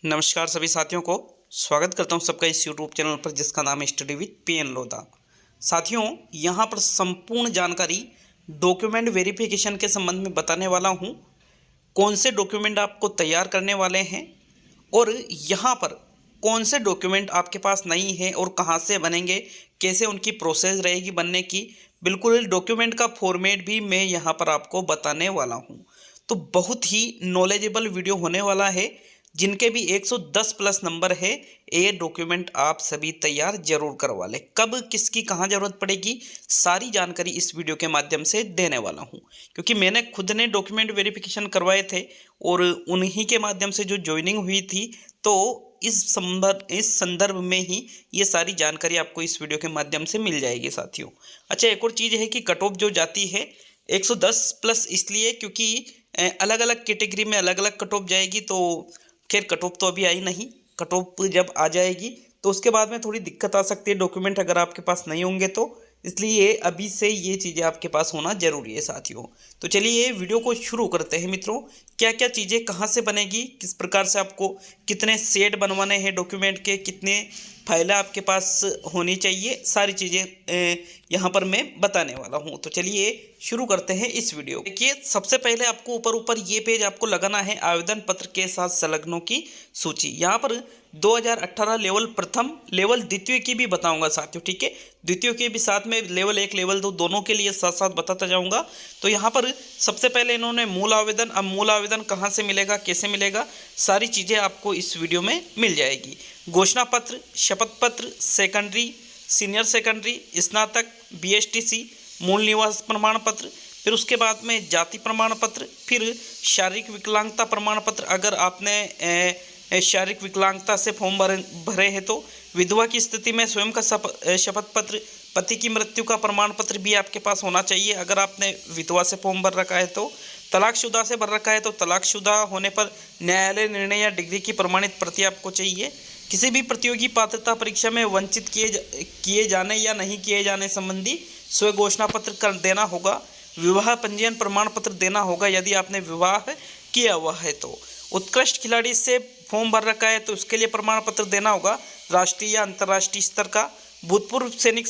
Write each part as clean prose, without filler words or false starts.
नमस्कार सभी साथियों को स्वागत करता हूं सबका इस यूट्यूब चैनल पर जिसका नाम है स्टडी विद पीएन लोधा। साथियों, यहां पर संपूर्ण जानकारी डॉक्यूमेंट वेरिफिकेशन के संबंध में बताने वाला हूं। कौन से डॉक्यूमेंट आपको तैयार करने वाले हैं और यहां पर कौन से डॉक्यूमेंट आपके पास नहीं है और कहां से बनेंगे, कैसे उनकी प्रोसेस रहेगी बनने की, बिल्कुल डॉक्यूमेंट का फॉर्मेट भी मैं यहां पर आपको बताने वाला हूं। तो बहुत ही नॉलेजेबल वीडियो होने वाला है। जिनके भी 110 प्लस नंबर है, ये डॉक्यूमेंट आप सभी तैयार जरूर करवा लें। कब किसकी कहाँ ज़रूरत पड़ेगी, सारी जानकारी इस वीडियो के माध्यम से देने वाला हूँ, क्योंकि मैंने खुद ने डॉक्यूमेंट वेरिफिकेशन करवाए थे और उन्हीं के माध्यम से जो ज्वाइनिंग हुई थी। तो इस संदर्भ में ही ये सारी जानकारी आपको इस वीडियो के माध्यम से मिल जाएगी साथियों। अच्छा, एक और चीज़ है कि कट ऑफ जो जाती है 110 प्लस, इसलिए क्योंकि अलग अलग कैटेगरी में अलग अलग कट ऑफ जाएगी। तो खैर, कट ऑफ तो अभी आई नहीं, कट ऑफ जब आ जाएगी तो उसके बाद में थोड़ी दिक्कत आ सकती है डॉक्यूमेंट अगर आपके पास नहीं होंगे तो, इसलिए अभी से ये चीज़ें आपके पास होना जरूरी है साथियों। तो चलिए वीडियो को शुरू करते हैं मित्रों। क्या क्या चीज़ें कहाँ से बनेगी, किस प्रकार से आपको कितने सेट बनवाने हैं डॉक्यूमेंट के, कितने फाइलें आपके पास होनी चाहिए, सारी चीज़ें यहाँ पर मैं बताने वाला हूँ। तो चलिए शुरू करते हैं इस वीडियो। देखिए, सबसे पहले आपको ऊपर ऊपर ये पेज आपको लगाना है आवेदन पत्र के साथ संलग्नों की सूची। यहाँ पर 2018 लेवल प्रथम, लेवल द्वितीय की भी बताऊंगा साथियों, ठीक है। द्वितीय के भी साथ में लेवल 1 लेवल 2 दोनों के लिए साथ साथ बताता जाऊंगा। तो यहाँ पर सबसे पहले इन्होंने मूल आवेदन, अब मूल आवेदन कहाँ से मिलेगा, कैसे मिलेगा, सारी चीज़ें आपको इस वीडियो में मिल जाएगी। घोषणा पत्र, शपथ पत्र, सेकेंडरी, सीनियर सेकेंडरी, स्नातक, बीएसटीसी, मूल निवास प्रमाण पत्र, फिर उसके बाद में जाति प्रमाण पत्र, फिर शारीरिक विकलांगता प्रमाण पत्र अगर आपने शारीरिक विकलांगता से फॉर्म भरे हैं तो, विधवा की स्थिति में स्वयं का शपथ पत्र, पति की मृत्यु का प्रमाण पत्र भी आपके पास होना चाहिए अगर आपने विधवा से फॉर्म भर रखा है तो, तलाकशुदा से भर रखा है तो तलाकशुदा होने पर न्यायालय निर्णय या डिग्री की प्रमाणित प्रति आपको चाहिए। किसी भी प्रतियोगी पात्रता परीक्षा में वंचित किए जाने या नहीं किए जाने संबंधी स्व घोषणा पत्र कर देना होगा। विवाह पंजीयन प्रमाण पत्र देना होगा यदि आपने विवाह किया हुआ है तो। उत्कृष्ट खिलाड़ी से फॉर्म भर रखा है तो उसके लिए प्रमाण पत्र देना होगा राष्ट्रीय या अंतर्राष्ट्रीय स्तर का। भूतपूर्व सैनिक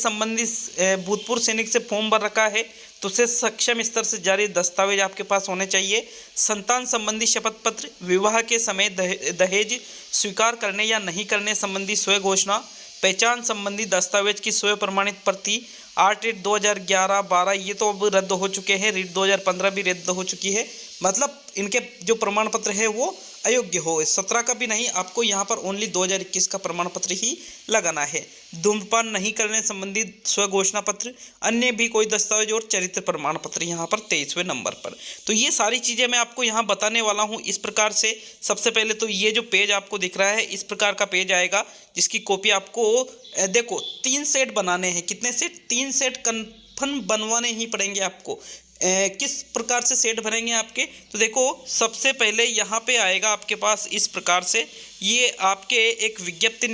से फॉर्म भर रखा है तो उसे सक्षम स्तर से जारी दस्तावेज आपके पास होने चाहिए। संतान संबंधी शपथ पत्र, विवाह के समय दहेज स्वीकार करने या नहीं करने संबंधी स्व घोषणा, पहचान संबंधी दस्तावेज की स्व प्रमाणित प्रति। 8 रीट 2011-12 ये तो अब रद्द हो चुके हैं, रीट 2015 भी रद्द हो चुकी है। मतलब इनके जो प्रमाण पत्र है वो अयोग्य हो, 17 का भी नहीं, आपको यहाँ पर ओनली 2021 का प्रमाण पत्र ही लगाना है। धूम्रपान नहीं करने संबंधी स्व घोषणा पत्र, अन्य भी कोई दस्तावेज और चरित्र प्रमाण पत्र यहाँ पर 23वें नंबर पर। तो ये सारी चीज़ें मैं आपको यहाँ बताने वाला हूँ इस प्रकार से। सबसे पहले तो ये जो पेज आपको दिख रहा है इस प्रकार का पेज आएगा, जिसकी कॉपी आपको देखो 3 सेट बनाने हैं। कितने सेट? 3 सेट कन्फर्म बनवाने ही पड़ेंगे आपको। किस प्रकार से सेट भरेंगे आपके, तो देखो सबसे पहले यहाँ पे आएगा आपके पास इस प्रकार से, ये आपके एक विज्ञप्ति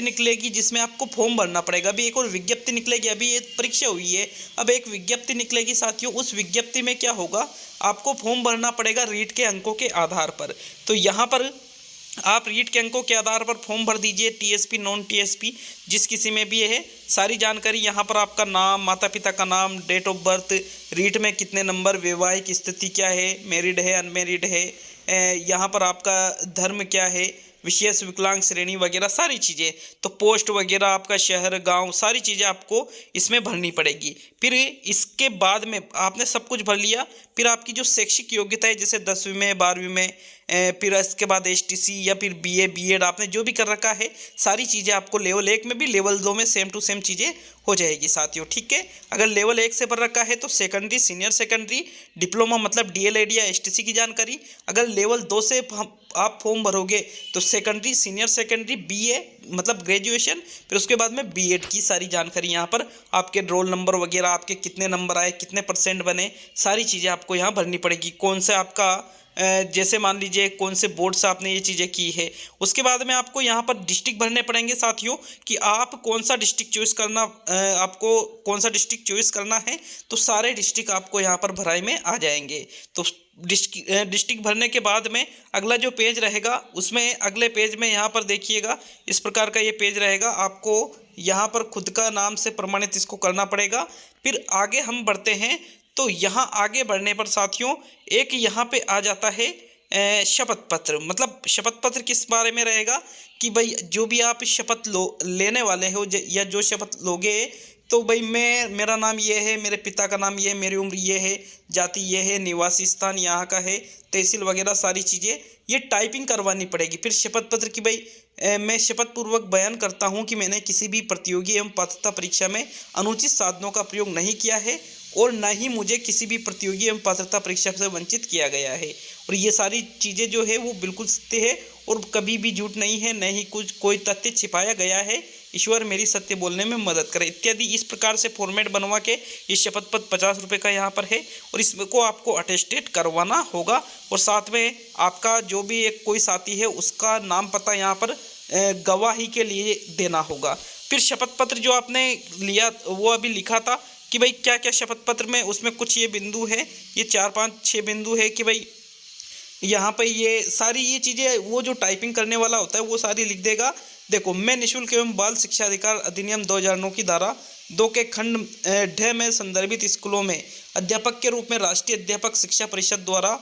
निकलेगी जिसमें आपको फॉर्म भरना पड़ेगा। अभी एक और विज्ञप्ति निकलेगी, अभी ये परीक्षा हुई है, अब एक विज्ञप्ति निकलेगी साथियों। उस विज्ञप्ति में क्या होगा, आपको फॉर्म भरना पड़ेगा रीट के अंकों के आधार पर। तो यहाँ पर आप रीट के अंकों के आधार पर फॉर्म भर दीजिए, टीएसपी नॉन टीएसपी जिस किसी में भी है। सारी जानकारी यहाँ पर आपका नाम, माता पिता का नाम, डेट ऑफ बर्थ, रीट में कितने नंबर, वैवाहिक स्थिति क्या है, मैरिड है अनमैरिड है, यहाँ पर आपका धर्म क्या है, विशेष विकलांग श्रेणी वगैरह सारी चीज़ें, तो पोस्ट वगैरह, आपका शहर गांव, सारी चीज़ें आपको इसमें भरनी पड़ेगी। फिर इसके बाद में आपने सब कुछ भर लिया, फिर आपकी जो शैक्षिक योग्यता है जैसे 10वीं में 12वीं में, फिर इसके बाद एसटीसी या फिर बीए बीएड आपने जो भी कर रखा है, सारी चीज़ें आपको लेवल 1 में भी लेवल 2 में सेम टू सेम चीज़ें हो जाएगी साथियों, ठीक है। अगर लेवल 1 से भर रखा है तो सेकेंडरी, सीनियर सेकेंडरी, डिप्लोमा मतलब डीएलएड या एसटीसी की जानकारी। अगर लेवल 2 से आप फॉर्म भरोगे तो सेकेंडरी, सीनियर सेकेंडरी, बीए मतलब ग्रेजुएशन, फिर उसके बाद में बीएड की सारी जानकारी यहाँ पर, आपके रोल नंबर वगैरह, आपके कितने नंबर आए, कितने % बने, सारी चीज़ें आपको यहाँ भरनी पड़ेगी। कौन सा आपका जैसे मान लीजिए कौन से बोर्ड से आपने ये चीज़ें की है। उसके बाद में आपको यहाँ पर डिस्ट्रिक्ट भरने पड़ेंगे साथियों कि आप कौन सा डिस्ट्रिक्ट चॉइस करना, आपको कौन सा डिस्ट्रिक्ट चॉइस करना है। तो सारे डिस्ट्रिक्ट आपको यहाँ पर भराई में आ जाएंगे। तो डिस्ट्रिक्ट भरने के बाद में अगला जो पेज रहेगा उसमें अगले पेज में यहाँ पर देखिएगा इस प्रकार का ये पेज रहेगा। आपको यहाँ पर खुद का नाम से प्रमाणित इसको करना पड़ेगा। फिर आगे हम बढ़ते हैं तो यहाँ आगे बढ़ने पर साथियों एक यहाँ पे आ जाता है शपथ पत्र। मतलब शपथ पत्र किस बारे में रहेगा कि भाई जो भी आप शपथ लेने वाले हो या जो शपथ लोगे तो भाई मेरा नाम ये है, मेरे पिता का नाम ये है, मेरी उम्र ये है, जाति ये है, निवासी स्थान यहाँ का है, तहसील वगैरह सारी चीज़ें ये टाइपिंग करवानी पड़ेगी। फिर शपथ पत्र की भाई मैं शपथ पूर्वक बयान करता हूँ कि मैंने किसी भी प्रतियोगी एवं पात्रता परीक्षा में अनुचित साधनों का प्रयोग नहीं किया है और न ही मुझे किसी भी प्रतियोगी एवं पात्रता परीक्षा से वंचित किया गया है। और ये सारी चीज़ें जो है वो बिल्कुल सत्य है और कभी भी झूठ नहीं है, न ही कुछ कोई तथ्य छिपाया गया है। ईश्वर मेरी सत्य बोलने में मदद करे इत्यादि इस प्रकार से फॉर्मेट बनवा के ये शपथ पत्र 50 रुपये का यहाँ पर है और इसको आपको अटेस्टेड करवाना होगा। और साथ में आपका जो भी एक कोई साथी है उसका नाम पता यहाँ पर गवाही के लिए देना होगा। फिर शपथ पत्र जो आपने लिया वो अभी लिखा था कि भाई क्या क्या शपथ पत्र में, उसमें कुछ ये बिंदु है, ये 4 5 6 बिंदु है कि भाई यहाँ पे ये सारी ये चीज़ें वो जो टाइपिंग करने वाला होता है वो सारी लिख देगा। देखो, मैं निःशुल्क एवं बाल शिक्षा अधिकार अधिनियम 2009 की धारा 2 के खंड ढ में संदर्भित स्कूलों में अध्यापक के रूप में राष्ट्रीय अध्यापक शिक्षा परिषद द्वारा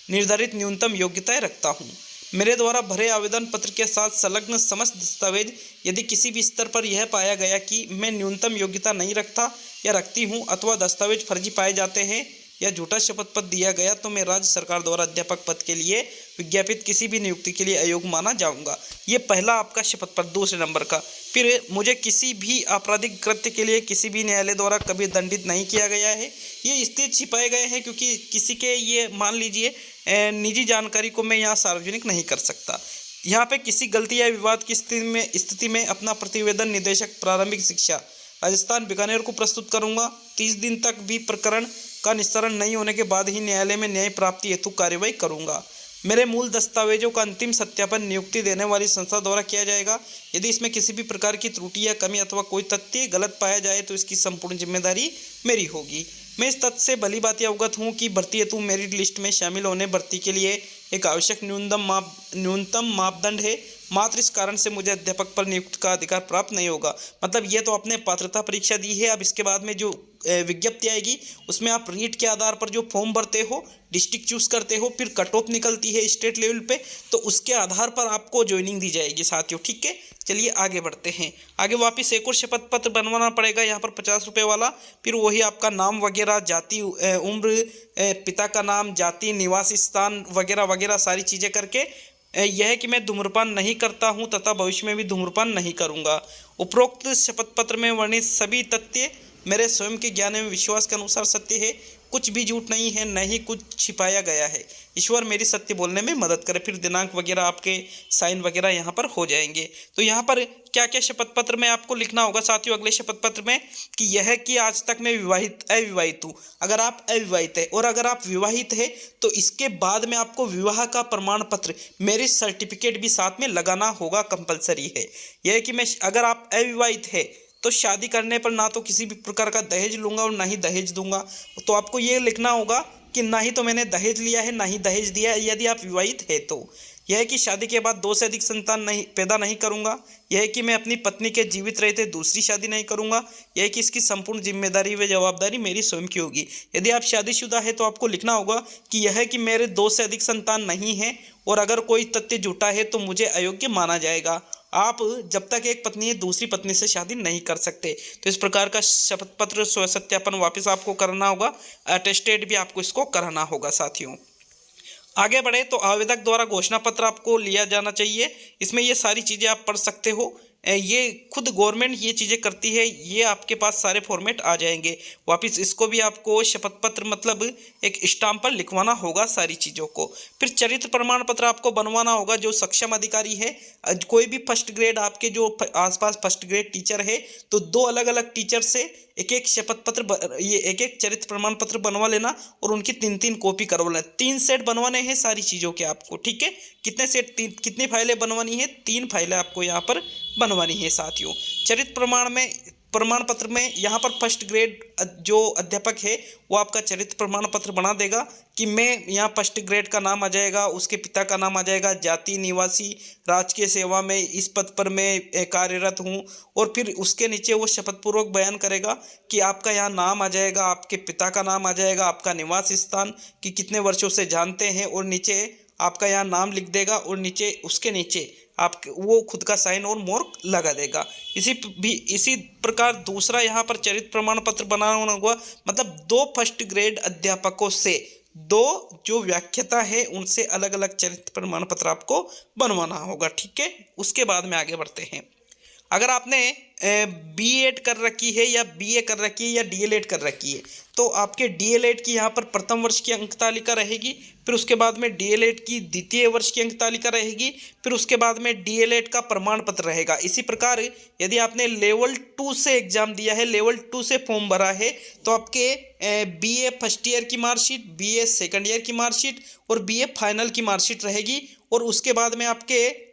निर्धारित न्यूनतम योग्यताएं रखता हूँ। मेरे द्वारा भरे आवेदन पत्र के साथ संलग्न समस्त दस्तावेज यदि किसी भी स्तर पर यह पाया गया कि मैं न्यूनतम योग्यता नहीं रखता या रखती हूँ अथवा दस्तावेज फर्जी पाए जाते हैं या झूठा शपथ पत्र दिया गया तो मैं राज्य सरकार द्वारा अध्यापक पद के लिए विज्ञापित किसी भी नियुक्ति के लिए अयोग्य माना जाऊंगा। ये पहला आपका शपथ पत्र। दूसरे नंबर का, फिर मुझे किसी भी आपराधिक कृत्य के लिए किसी भी न्यायालय द्वारा कभी दंडित नहीं किया गया है। ये इसलिए छिपाए गए हैं क्योंकि किसी के ये मान लीजिए निजी जानकारी को मैं यहाँ सार्वजनिक नहीं कर सकता। यहाँ पे किसी गलती या विवाद की स्थिति में अपना प्रतिवेदन निदेशक प्रारंभिक शिक्षा राजस्थान बीकानेर को प्रस्तुत करूंगा। 30 दिन तक भी प्रकरण का निस्तारण नहीं होने के बाद ही न्यायालय में न्याय प्राप्ति हेतु कार्यवाही करूंगा। मेरे मूल दस्तावेजों का अंतिम सत्यापन नियुक्ति देने वाली संस्था द्वारा किया जाएगा। यदि इसमें किसी भी प्रकार की त्रुटि या कमी अथवा कोई तथ्य गलत पाया जाए तो इसकी संपूर्ण जिम्मेदारी मेरी होगी। मैं इस तथ्य से भली भांति अवगत हूँ कि भर्ती हेतु मेरिट लिस्ट में शामिल होने भर्ती के लिए एक आवश्यक न्यूनतम मापदंड है। मात्र इस कारण से मुझे अध्यापक पर नियुक्ति का अधिकार प्राप्त नहीं होगा। मतलब ये तो आपने पात्रता परीक्षा दी है, अब इसके बाद में जो विज्ञप्ति आएगी उसमें आप रीट के आधार पर जो फॉर्म भरते हो, डिस्ट्रिक्ट चूज करते हो, फिर कट ऑफ निकलती है स्टेट लेवल पे, तो उसके आधार पर आपको ज्वाइनिंग दी जाएगी साथियों। ठीक है, चलिए आगे बढ़ते हैं। आगे वापस एक और शपथ पत्र बनवाना पड़ेगा यहाँ पर 50 रुपये वाला। फिर वही आपका नाम वगैरह, जाति, उम्र, पिता का नाम, जाति, निवासी स्थान वगैरह वगैरह सारी चीज़ें करके यह है कि मैं धूम्रपान नहीं करता हूं तथा भविष्य में भी धूम्रपान नहीं करूंगा। उपरोक्त शपथ पत्र में वर्णित सभी तथ्य मेरे स्वयं के ज्ञान एवं विश्वास के अनुसार सत्य है, कुछ भी झूठ नहीं है, न ही कुछ छिपाया गया है। ईश्वर मेरी सत्य बोलने में मदद करे। फिर दिनांक वगैरह आपके साइन वगैरह यहाँ पर हो जाएंगे। तो यहाँ पर क्या क्या शपथ पत्र में आपको लिखना होगा साथियों अगले शपथ पत्र में कि यह कि आज तक मैं अविवाहित हूँ। अगर आप अविवाहित है और अगर आप विवाहित है तो इसके बाद में आपको विवाह का प्रमाण पत्र, मैरिज सर्टिफिकेट भी साथ में लगाना होगा, कंपलसरी है। यह कि मैं अगर आप अविवाहित है तो शादी करने पर ना तो किसी भी प्रकार का दहेज लूँगा और ना ही दहेज दूंगा। तो आपको ये लिखना होगा कि ना ही तो मैंने दहेज लिया है ना ही दहेज दिया है। यदि आप विवाहित है तो यह है कि शादी के बाद 2 से अधिक संतान पैदा नहीं करूंगा। यह है कि मैं अपनी पत्नी के जीवित रहते दूसरी शादी नहीं करूंगा। यह है कि इसकी संपूर्ण जिम्मेदारी व जवाबदारी मेरी स्वयं की होगी। यदि आप शादीशुदा है तो आपको लिखना होगा कि यह है कि मेरे 2 से अधिक संतान नहीं है और अगर कोई तथ्य झूठा है तो मुझे अयोग्य माना जाएगा। आप जब तक एक पत्नी है दूसरी पत्नी से शादी नहीं कर सकते। तो इस प्रकार का शपथ पत्र सत्यापन वापस आपको करना होगा, अटेस्टेड भी आपको इसको कराना होगा साथियों। आगे बढ़े तो आवेदक द्वारा घोषणा पत्र आपको लिया जाना चाहिए। इसमें ये सारी चीज़ें आप पढ़ सकते हो ये खुद गवर्नमेंट ये चीज़ें करती है, ये आपके पास सारे फॉर्मेट आ जाएंगे वापस। इसको भी आपको शपथ पत्र मतलब एक स्टाम्प पर लिखवाना होगा सारी चीज़ों को। फिर चरित्र प्रमाण पत्र आपको बनवाना होगा जो सक्षम अधिकारी है। कोई भी फर्स्ट ग्रेड आपके जो आसपास फर्स्ट ग्रेड टीचर है तो 2 अलग अलग टीचर से एक एक शपथ पत्र ये एक एक चरित्र प्रमाण पत्र बनवा लेना और उनकी 3-3 कॉपी करवा लेना। 3 सेट बनवाने हैं सारी चीज़ों के आपको, ठीक है। कितने सेट, कितनी फाइलें बनवानी है? 3 फाइलें आपको यहाँ पर बनवानी है साथियों। चरित्र प्रमाण पत्र में यहाँ पर फर्स्ट ग्रेड जो अध्यापक है वो आपका चरित्र प्रमाण पत्र बना देगा कि मैं यहाँ फर्स्ट ग्रेड का नाम आ जाएगा, उसके पिता का नाम आ जाएगा, जाति, निवासी, राजकीय सेवा में इस पद पर मैं कार्यरत हूँ, और फिर उसके नीचे वो शपथपूर्वक बयान करेगा कि आपका यहाँ नाम आ जाएगा, आपके पिता का नाम आ जाएगा, आपका निवास स्थान कि कितने वर्षों से जानते हैं, और नीचे आपका यहाँ नाम लिख देगा, और नीचे उसके नीचे आप वो खुद का साइन और मोहर लगा देगा। इसी प्रकार दूसरा यहाँ पर चरित्र प्रमाण पत्र बनाना होगा, मतलब 2 फर्स्ट ग्रेड अध्यापकों से 2 जो व्याख्याता है उनसे अलग अलग चरित्र प्रमाण पत्र आपको बनवाना होगा, ठीक है। उसके बाद में आगे बढ़ते हैं। अगर आपने बीएड कर रखी है या बीए कर रखी है या डीएलएड कर रखी है तो आपके डीएलएड की यहाँ पर प्रथम वर्ष की अंक तालिका रहेगी, फिर उसके बाद में डीएलएड की द्वितीय वर्ष की अंक तालिका रहेगी, फिर उसके बाद में डीएलएड का प्रमाण पत्र रहेगा। इसी प्रकार यदि आपने लेवल 2 से एग्जाम दिया है, लेवल 2 से फॉर्म भरा है तो आपके बीए फर्स्ट ईयर की मार्कशीट, बीए सेकंड ईयर की मार्कशीट और बीए फाइनल की मार्कशीट रहेगी। और उसके बाद में आपके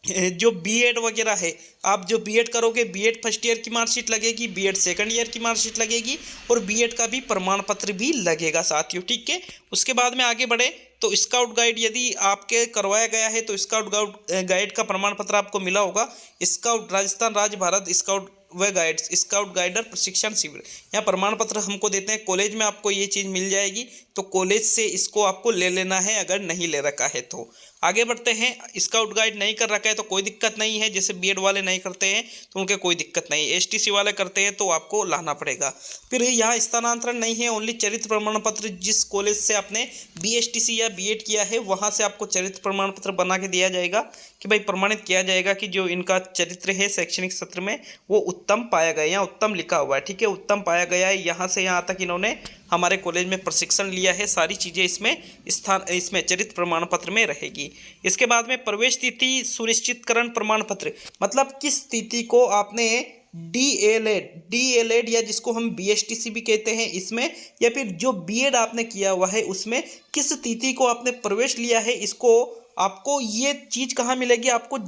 जो बीएड वगैरह है, आप जो बीएड करोगे बीएड फर्स्ट ईयर की मार्कशीट लगेगी, बीएड सेकंड ईयर की मार्कशीट लगेगी और बीएड का भी प्रमाण पत्र भी लगेगा साथियों, ठीक है। उसके बाद में आगे बढ़े तो स्काउट गाइड यदि आपके करवाया गया है तो स्काउट गाइड का प्रमाण पत्र आपको मिला होगा। स्काउट राजस्थान राज्य भारत स्काउट व गाइड्स स्काउट गाइडर प्रशिक्षण शिविर, यहाँ प्रमाण पत्र हमको देते हैं। कॉलेज में आपको ये चीज़ मिल जाएगी तो कॉलेज से इसको आपको ले लेना है अगर नहीं ले रखा है तो। आगे बढ़ते हैं। स्काउट गाइड नहीं कर रखा है तो कोई दिक्कत नहीं है, जैसे बीएड वाले नहीं करते हैं तो उनके कोई दिक्कत नहीं है, एसटीसी वाले करते हैं तो आपको लाना पड़ेगा। फिर यहाँ स्थानांतरण नहीं है, ओनली चरित्र प्रमाण पत्र जिस कॉलेज से आपने बीएसटीसी या बीएड किया है वहाँ से आपको चरित्र प्रमाण पत्र बना के दिया जाएगा कि भाई प्रमाणित किया जाएगा कि जो इनका चरित्र है शैक्षणिक सत्र में वो उत्तम पाया गया, यहाँ उत्तम लिखा हुआ है, ठीक है, उत्तम पाया गया है, यहाँ से यहाँ तक इन्होंने हमारे कॉलेज में प्रशिक्षण लिया है, सारी चीज़ें इसमें चरित्र प्रमाण पत्र में रहेगी। इसके बाद में प्रवेश तिथि सुनिश्चितकरण प्रमाण पत्र, मतलब किस तिथि को आपने डीएलएड या जिसको हम बीएसटीसी भी कहते हैं इसमें, या फिर जो बीएड आपने किया हुआ है उसमें किस तिथि को आपने प्रवेश लिया है, इसको आपको ये चीज़ कहाँ मिलेगी, आपको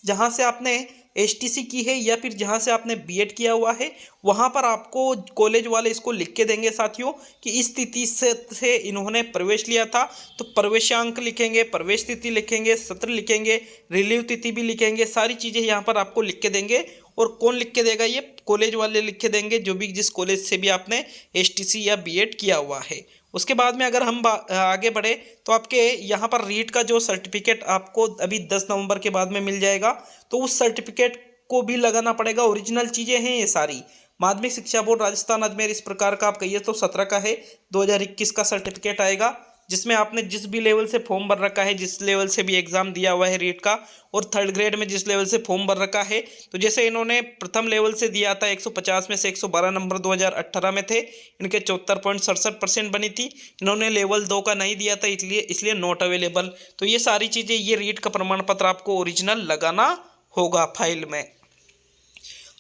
जहाँ से आपने एसटीसी की है या फिर जहाँ से आपने बीएड किया हुआ है वहाँ पर आपको कॉलेज वाले इसको लिख के देंगे साथियों कि इस तिथि से इन्होंने प्रवेश लिया था, तो प्रवेशांक लिखेंगे, प्रवेश तिथि लिखेंगे, सत्र लिखेंगे, रिलीव तिथि भी लिखेंगे, सारी चीज़ें यहाँ पर आपको लिख के देंगे। और कौन लिख के देगा? ये कॉलेज वाले लिख के देंगे, जो भी जिस कॉलेज से भी आपने एसटीसी या बीएड किया हुआ है। उसके बाद में अगर हम आगे बढ़े तो आपके यहाँ पर रीट का जो सर्टिफिकेट आपको अभी 10 नवंबर के बाद में मिल जाएगा, तो उस सर्टिफिकेट को भी लगाना पड़ेगा। ओरिजिनल चीज़ें हैं ये सारी। माध्यमिक शिक्षा बोर्ड राजस्थान अजमेर इस प्रकार का आप कहिए तो 17 का है, 2021 का सर्टिफिकेट आएगा जिसमें आपने जिस भी लेवल से फॉर्म भर रखा है, जिस लेवल से भी एग्जाम दिया हुआ है रीट का, और थर्ड ग्रेड में जिस लेवल से फॉर्म भर रखा है, तो जैसे इन्होंने प्रथम लेवल से दिया था 150 में से 112 नंबर 2018 में थे, इनके 74.67% बनी थी। इन्होंने लेवल 2 का नहीं दिया था इसलिए नॉट अवेलेबल। तो ये सारी चीज़ें, ये रीट का प्रमाण पत्र आपको ओरिजिनल लगाना होगा फाइल में।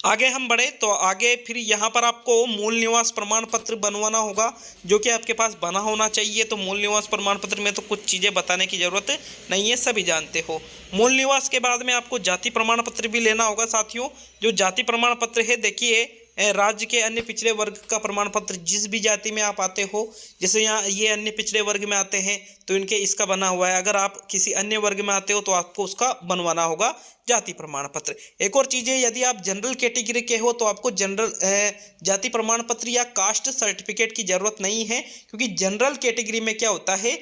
आगे हम बढ़े तो आगे फिर यहाँ पर आपको मूल निवास प्रमाण पत्र बनवाना होगा, जो कि आपके पास बना होना चाहिए। तो मूल निवास प्रमाण पत्र में तो कुछ चीज़ें बताने की ज़रूरत नहीं है, सभी जानते हो। मूल निवास के बाद में आपको जाति प्रमाण पत्र भी लेना होगा साथियों। जो जाति प्रमाण पत्र है, देखिए राज्य के अन्य पिछड़े वर्ग का प्रमाण पत्र, जिस भी जाति में आप आते हो, जैसे यहाँ ये अन्य पिछड़े वर्ग में आते हैं तो इनके इसका बना हुआ है। अगर आप किसी अन्य वर्ग में आते हो तो आपको उसका बनवाना होगा जाति प्रमाण पत्र। एक और चीज़ है, यदि आप जनरल कैटेगरी के हो तो आपको जनरल जाति प्रमाण पत्र या कास्ट सर्टिफिकेट की ज़रूरत नहीं है, क्योंकि जनरल कैटेगरी में क्या होता है,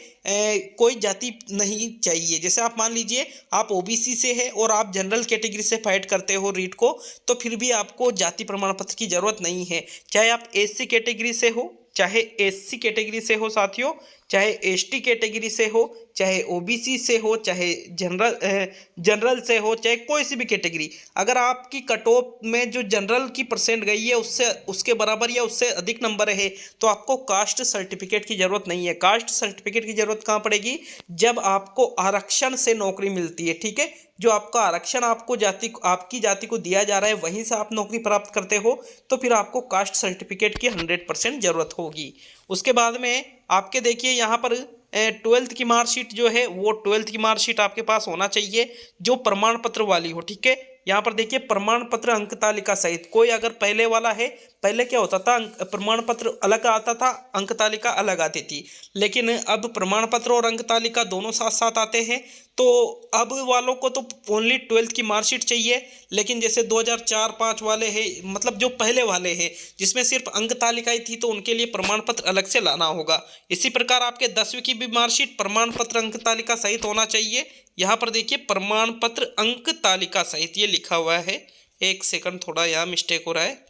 कोई जाति नहीं चाहिए। जैसे आप मान लीजिए आप ओबीसी से है और आप जनरल कैटेगरी से फाइट करते हो रीट को, तो फिर भी आपको जाति प्रमाण पत्र की ज़रूरत नहीं है। चाहे आप एससी कैटेगरी से हो, चाहे एससी कैटेगरी से हो साथियों, चाहे एसटी कैटेगरी से हो, चाहे ओबीसी से हो, चाहे जनरल से हो, चाहे कोई सी भी कैटेगरी, अगर आपकी कट ऑफ में जो जनरल की परसेंट गई है उससे उसके बराबर या उससे अधिक नंबर है तो आपको कास्ट सर्टिफिकेट की ज़रूरत नहीं है। कास्ट सर्टिफिकेट की ज़रूरत कहाँ पड़ेगी? जब आपको आरक्षण से नौकरी मिलती है, ठीक है, जो आपका आरक्षण आपकी जाति को दिया जा रहा है वहीं से आप नौकरी प्राप्त करते हो तो फिर आपको कास्ट सर्टिफिकेट की 100% ज़रूरत होगी। उसके बाद में आपके देखिए यहाँ पर 12th की मार्कशीट जो है वो 12th की मार्कशीट आपके पास होना चाहिए जो प्रमाण पत्र वाली हो, ठीक है। यहाँ पर देखिए प्रमाण पत्र अंक तालिका सहित, कोई अगर पहले वाला है, पहले क्या होता था प्रमाण पत्र अलग आता था, अंक तालिका अलग आती थी, लेकिन अब प्रमाण पत्र और अंक तालिका दोनों साथ साथ आते हैं। तो अब वालों को तो ओनली 12th की मार्कशीट चाहिए, लेकिन जैसे 2004-5 वाले हैं, मतलब जो पहले वाले हैं जिसमें सिर्फ अंक तालिकाएं थी तो उनके लिए प्रमाण पत्र अलग से लाना होगा। इसी प्रकार आपके 10वीं की भी मार्कशीट प्रमाण पत्र अंक तालिका सहित होना चाहिए। यहाँ पर देखिए प्रमाण पत्र अंक तालिका सहित ये लिखा हुआ है, एक सेकंड थोड़ा यहाँ मिस्टेक हो रहा है,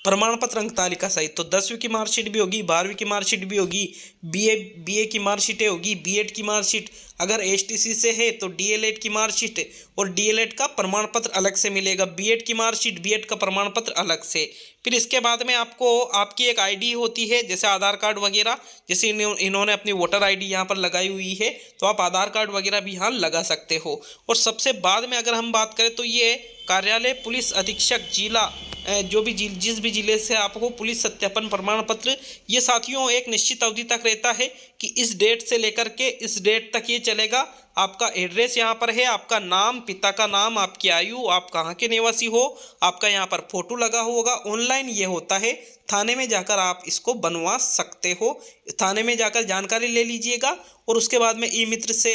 प्रमाण पत्र अंक तालिका सहित। तो 10वीं की मार्कशीट भी होगी, 12वीं की मार्कशीट भी होगी, बीए की मार्कशीटें होगी, बीएड की मार्कशीट, अगर एसटीसी से है तो डीएलएड की मार्कशीट और डीएलएड का प्रमाण पत्र अलग से मिलेगा, बीएड की मार्कशीट, बीएड का प्रमाण पत्र अलग से। फिर इसके बाद में आपको आपकी एक आईडी होती है जैसे आधार कार्ड वगैरह, जैसे इन्होंने अपनी वोटर आईडी यहाँ पर लगाई हुई है तो आप आधार कार्ड वगैरह भी यहाँ लगा सकते हो। और सबसे बाद में अगर हम बात करें तो ये कार्यालय पुलिस अधीक्षक जिला, जो भी जिस भी जिले से आपको पुलिस सत्यापन प्रमाण पत्र, ये साथियों एक निश्चित अवधि तक रहता है कि इस डेट से लेकर के इस डेट तक ये चलेगा। आपका एड्रेस यहाँ पर है, आपका नाम, पिता का नाम, आपकी आयु, आप कहाँ के निवासी हो, आपका यहाँ पर फोटो लगा होगा। ऑनलाइन ये होता है, थाने में जाकर आप इसको बनवा सकते हो, थाने में जाकर जानकारी ले लीजिएगा और उसके बाद में ई मित्र से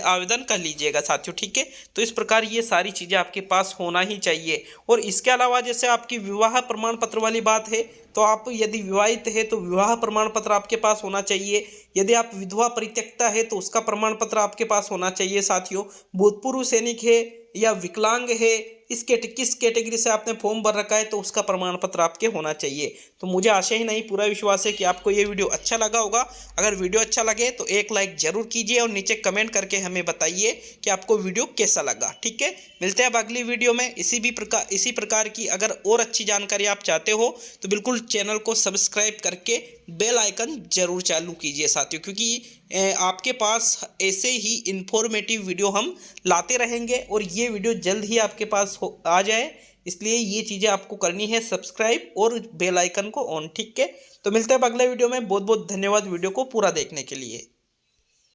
आवेदन कर लीजिएगा साथियों, ठीक है। तो इस प्रकार ये सारी चीज़ें आपके पास होना ही चाहिए। और इसके अलावा जैसे आपकी विवाह प्रमाण पत्र वाली बात है तो आप यदि विवाहित है तो विवाह प्रमाण पत्र आपके पास होना चाहिए, यदि आप विधवा परित्यक्ता है तो उसका प्रमाण पत्र आपके पास होना चाहिए साथियों। भूतपूर्व सैनिक है या विकलांग है, किस कैटेगरी से आपने फॉर्म भर रखा है तो उसका प्रमाण पत्र आपके होना चाहिए। तो मुझे आशा ही नहीं पूरा विश्वास है कि आपको ये वीडियो अच्छा लगा होगा। अगर वीडियो अच्छा लगे तो एक लाइक जरूर कीजिए और नीचे कमेंट करके हमें बताइए कि आपको वीडियो कैसा लगा, ठीक है। मिलते हैं अब अगली वीडियो में इसी प्रकार की अगर और अच्छी जानकारी आप चाहते हो तो बिल्कुल चैनल को सब्सक्राइब करके बेल आइकन जरूर चालू कीजिए साथियों, क्योंकि आपके पास ऐसे ही इंफॉर्मेटिव वीडियो हम लाते रहेंगे और ये वीडियो जल्द ही आपके पास आ जाए, इसलिए ये चीज़ें आपको करनी है, सब्सक्राइब और बेल आइकन को ऑन, ठीक है। तो मिलते हैं अगले वीडियो में। बहुत बहुत धन्यवाद वीडियो को पूरा देखने के लिए।